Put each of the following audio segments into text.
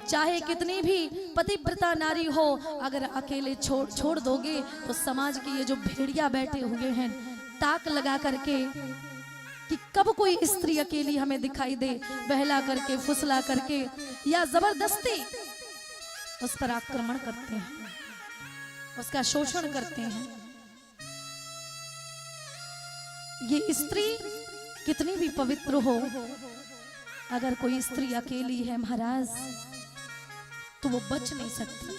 चाहे कितनी भी पतिव्रता नारी हो, अगर अकेले छोड़ दोगे तो समाज के ये जो भेड़िया बैठे हुए हैं ताक लगा करके कि कब कोई स्त्री अकेली हमें दिखाई दे, बहला करके फुसला करके या जबरदस्ती उस पर आक्रमण करते हैं, उसका शोषण करते हैं। ये स्त्री कितनी भी पवित्र हो, अगर कोई स्त्री अकेली है महाराज तो वो बच नहीं सकती।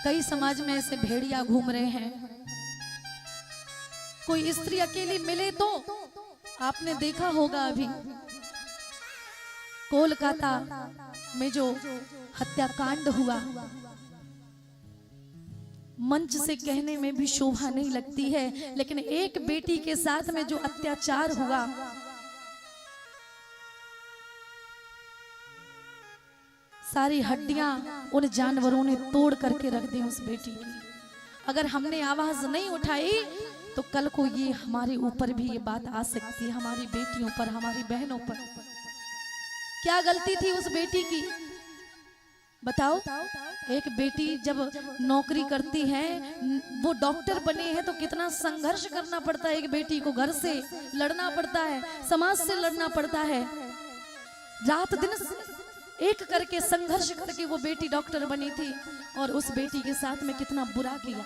कई समाज में ऐसे भेड़िया घूम रहे हैं, कोई स्त्री अकेली मिले तो आपने देखा होगा अभी कोलकाता में जो हत्याकांड हुआ, मंच से कहने में भी शोभा नहीं लगती है, लेकिन एक बेटी के साथ में जो अत्याचार हुआ, सारी हड्डियां उन जानवरों ने तोड़ करके रख दी उस बेटी की। अगर हमने आवाज नहीं उठाई तो कल को ये हमारे ऊपर भी ये बात आ सकती है, हमारी बेटियों पर, हमारी बहनों पर। क्या गलती थी उस बेटी की बताओ? एक बेटी जब नौकरी करती है, वो डॉक्टर बने हैं तो कितना संघर्ष करना पड़ता है, एक बेटी को घर से लड़ना पड़ता है, समाज से लड़ना पड़ता है, रात दिन एक करके संघर्ष करके वो बेटी डॉक्टर बनी थी, और उस बेटी के साथ में कितना बुरा किया।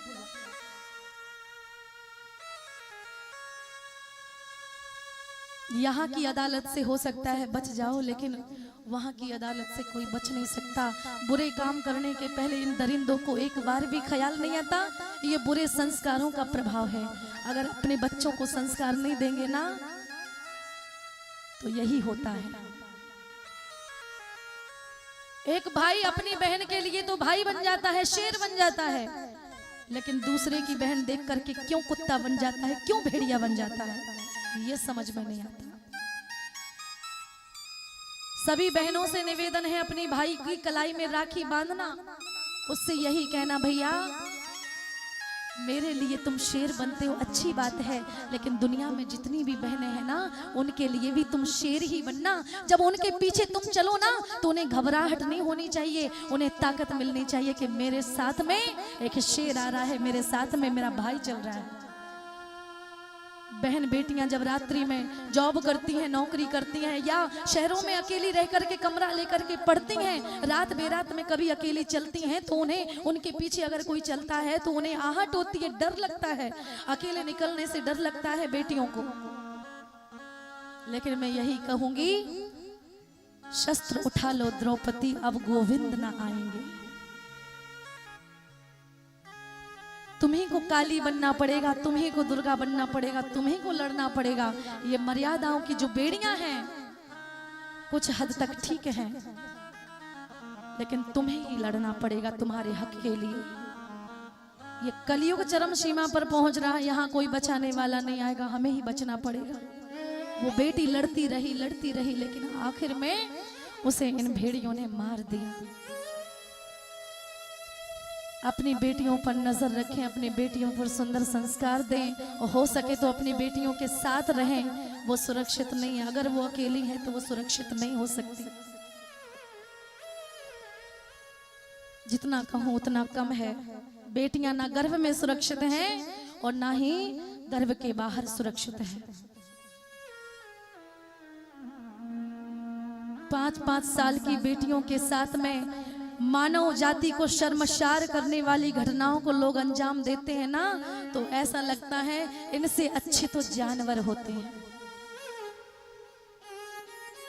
यहाँ की अदालत से हो सकता है बच जाओ, लेकिन वहाँ की अदालत से कोई बच नहीं सकता। बुरे काम करने के पहले इन दरिंदों को एक बार भी ख्याल नहीं आता, ये बुरे संस्कारों का प्रभाव है। अगर अपने बच्चों को संस्कार नहीं देंगे ना तो यही होता है। एक भाई अपनी बहन के लिए तो भाई बन जाता है, शेर बन जाता है, लेकिन दूसरे की बहन देख करके क्यों कुत्ता बन जाता है, क्यों भेड़िया बन जाता है, ये समझ में नहीं आता। सभी बहनों से निवेदन है, अपनी भाई की कलाई में राखी बांधना, उससे यही कहना, भैया मेरे लिए तुम शेर बनते हो अच्छी बात है, लेकिन दुनिया में जितनी भी बहनें हैं ना, उनके लिए भी तुम शेर ही बनना। जब उनके पीछे तुम चलो ना तो उन्हें घबराहट नहीं होनी चाहिए, उन्हें ताकत मिलनी चाहिए कि मेरे साथ में एक शेर आ रहा है, मेरे साथ में मेरा भाई चल रहा है। बहन बेटियां जब रात्रि में जॉब करती हैं, नौकरी करती हैं, या शहरों में अकेली रह करके कमरा लेकर के पढ़ती हैं, रात बेरात में कभी अकेली चलती हैं तो उन्हें, उनके पीछे अगर कोई चलता है तो उन्हें आहट होती है, डर लगता है, अकेले निकलने से डर लगता है बेटियों को। लेकिन मैं यही कहूंगी, शस्त्र उठा लो द्रौपदी, अब गोविंद ना आएंगे। तुम्हीं को काली बनना पड़ेगा, तुम्हीं को दुर्गा बनना पड़ेगा, तुम्हीं को लड़ना पड़ेगा। ये मर्यादाओं की जो बेड़ियां हैं कुछ हद तक ठीक है, लेकिन तुम्हें ही लड़ना पड़ेगा तुम्हारे हक के लिए। ये कलयुग चरम सीमा पर पहुंच रहा है, यहाँ कोई बचाने वाला नहीं आएगा, हमें ही बचना पड़ेगा। वो बेटी लड़ती रही, लेकिन आखिर में उसे इन भेड़ियों ने मार दिया। अपनी बेटियों पर नजर रखें, अपनी बेटियों पर सुंदर संस्कार दें, और हो सके तो अपनी बेटियों के साथ रहें। वो सुरक्षित नहीं है, अगर वो अकेली है तो वो सुरक्षित नहीं हो सकती। जितना कहूं उतना कम है। बेटियां ना गर्भ में सुरक्षित हैं और ना ही गर्भ के बाहर सुरक्षित हैं। 5-5 साल की बेटियों के साथ में मानव जाति को शर्मसार करने वाली घटनाओं को लोग अंजाम देते हैं ना, तो ऐसा लगता है इनसे अच्छे तो जानवर होते हैं।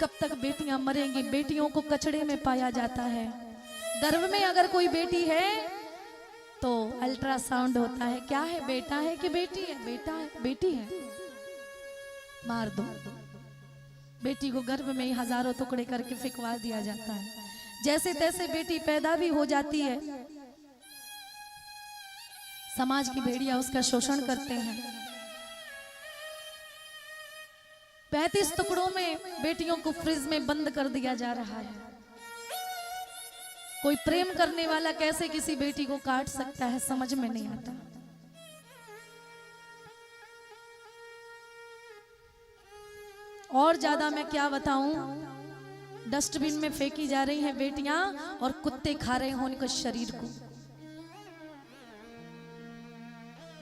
कब तक बेटियां मरेंगी? बेटियों को कचड़े में पाया जाता है। गर्भ में अगर कोई बेटी है तो अल्ट्रासाउंड होता है, क्या है, बेटा है कि बेटी है, बेटा है बेटी है, मार दो। बेटी को गर्भ में ही हजारों टुकड़े करके फेंकवा दिया जाता है। जैसे तैसे बेटी पैदा भी हो जाती है, समाज की भेड़िया उसका शोषण करते हैं। 35 टुकड़ों में बेटियों को फ्रिज में बंद कर दिया जा रहा है। कोई प्रेम करने वाला कैसे किसी बेटी को काट सकता है, समझ में नहीं आता। और ज्यादा मैं क्या बताऊं, डस्टबिन में फेंकी जा रही हैं बेटियां और कुत्ते खा रहे हैं उनके शरीर को।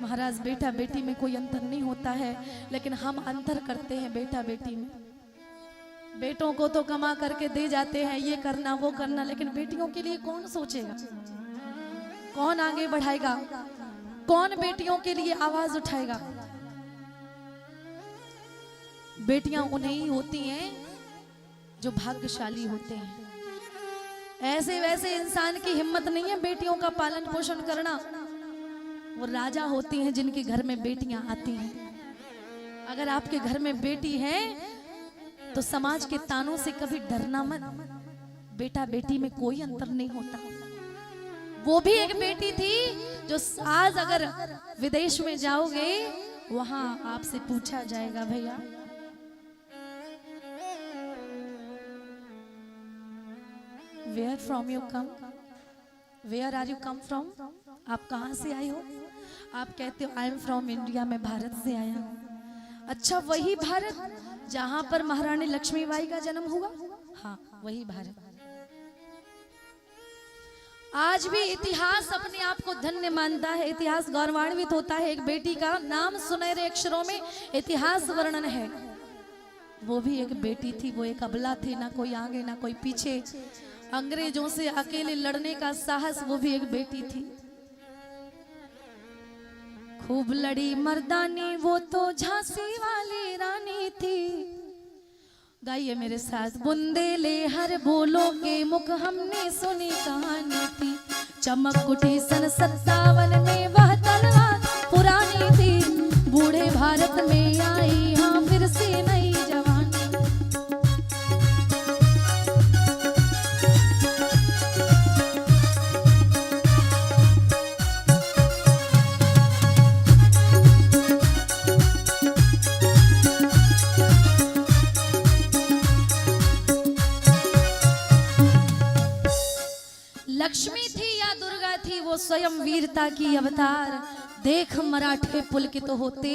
महाराज बेटा बेटी में कोई अंतर नहीं होता है, लेकिन हम अंतर करते हैं बेटा बेटी में। बेटों को तो कमा करके दे जाते हैं, ये करना वो करना, लेकिन बेटियों के लिए कौन सोचेगा, कौन आगे बढ़ाएगा, कौन बेटियों के लिए आवाज उठाएगा। बेटियां उन्हें ही होती हैं जो भाग्यशाली होते हैं। ऐसे वैसे इंसान की हिम्मत नहीं है बेटियों का पालन पोषण करना। वो राजा होती हैं जिनके घर में बेटियां आती हैं। अगर आपके घर में बेटी है तो समाज के तानों से कभी डरना मत। बेटा बेटी में कोई अंतर नहीं होता। वो भी एक बेटी थी जो आज अगर विदेश में जाओगे वहां आपसे पूछा जाएगा, भैया where from you come, where are you come from, आप कहां से आए हो। आप कहते हो आई एम फ्रॉम इंडिया, मैं भारत से आया हूं। अच्छा, वही भारत जहां पर महारानी लक्ष्मीबाई का जन्म हुआ? हाँ, वही भारत। आज भी इतिहास अपने आप को धन्य मानता है, इतिहास गौरवान्वित होता है। एक बेटी का नाम सुनहरे अक्षरों में इतिहास वर्णन है। वो भी एक बेटी थी, वो एक अबला थी, ना कोई आगे ना कोई पीछे, अंग्रेजों से अकेले लड़ने का साहस, वो भी एक बेटी थी। खूब लड़ी मर्दानी, वो तो झांसी वाली रानी थी। गाइए मेरे साथ। बुंदेले हर बोलो के मुख हमने सुनी कहानी थी। चमक उठी सन 57 में वह तलवार पुरानी थी। बूढ़े भारत में आई हाँ फिर से नई जवानी। लक्ष्मी थी या दुर्गा थी, वो स्वयं वीरता की अवतार। देख मराठे पुलकित होते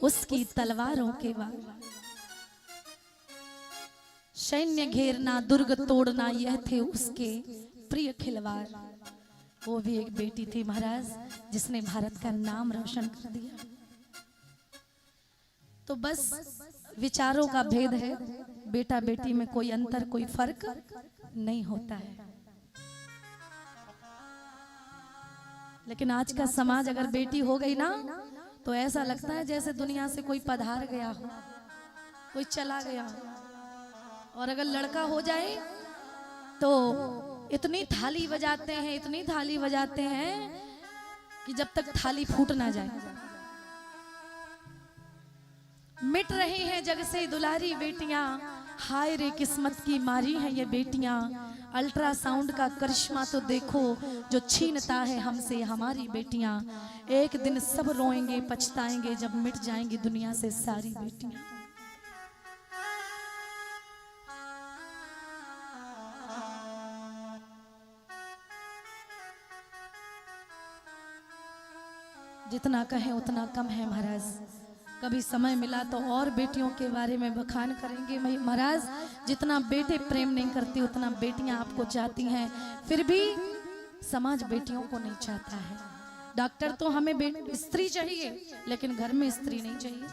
उसकी तलवारों के वार। सैन्य घेरना दुर्ग तोड़ना यह थे उसके प्रिय खिलवाड़। वो भी एक बेटी थी महाराज, जिसने भारत का नाम रोशन कर दिया। तो बस विचारों का भेद है, बेटा बेटी में कोई अंतर कोई फर्क नहीं होता है। लेकिन आज का समाज अगर बेटी हो गई ना तो ऐसा लगता है जैसे दुनिया से कोई पधार गया हो, कोई चला गया हो। और अगर लड़का हो जाए तो इतनी थाली बजाते हैं, इतनी थाली बजाते हैं कि जब तक थाली फूट ना जाए। मिट रही हैं जग से दुलारी बेटियां, हाय रे किस्मत की मारी हैं ये बेटियां। अल्ट्रासाउंड का करिश्मा तो देखो जो छीनता है हमसे हमारी बेटियां। एक दिन सब रोएंगे पछताएंगे जब मिट जाएंगी दुनिया से सारी बेटियां। जितना कहें उतना कम है महाराज। कभी समय मिला तो और बेटियों के बारे में बखान करेंगे महाराज। जितना बेटे प्रेम नहीं करती उतना बेटियां आपको चाहती हैं, फिर भी समाज बेटियों को नहीं चाहता है। डॉक्टर तो हमें स्त्री चाहिए, लेकिन घर में स्त्री नहीं चाहिए।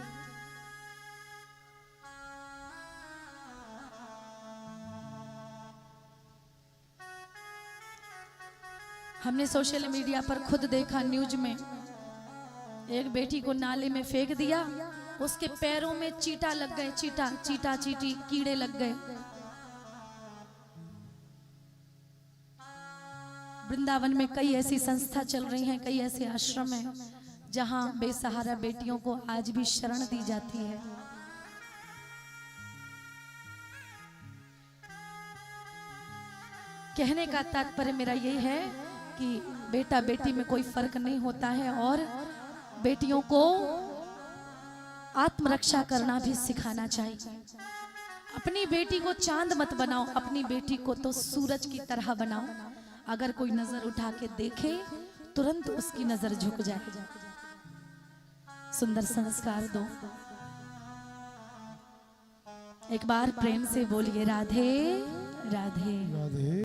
हमने सोशल मीडिया पर खुद देखा, न्यूज में एक बेटी को नाले में फेंक दिया, उसके पैरों में चीटा लग गए, चीटा चीटी कीड़े लग गए। वृंदावन में कई ऐसी संस्था चल रही हैं, कई ऐसे आश्रम हैं जहां बेसहारा बेटियों को आज भी शरण दी जाती है। कहने का तात्पर्य मेरा यही है कि बेटा बेटी में कोई फर्क नहीं होता है और बेटियों को आत्मरक्षा करना भी सिखाना चाहिए। अपनी बेटी को चांद मत बनाओ, अपनी बेटी को तो सूरज की तरह बनाओ। अगर कोई नजर उठा के देखे तुरंत उसकी नजर झुक जाए। सुंदर संस्कार दो। एक बार प्रेम से बोलिए राधे राधे। राधे।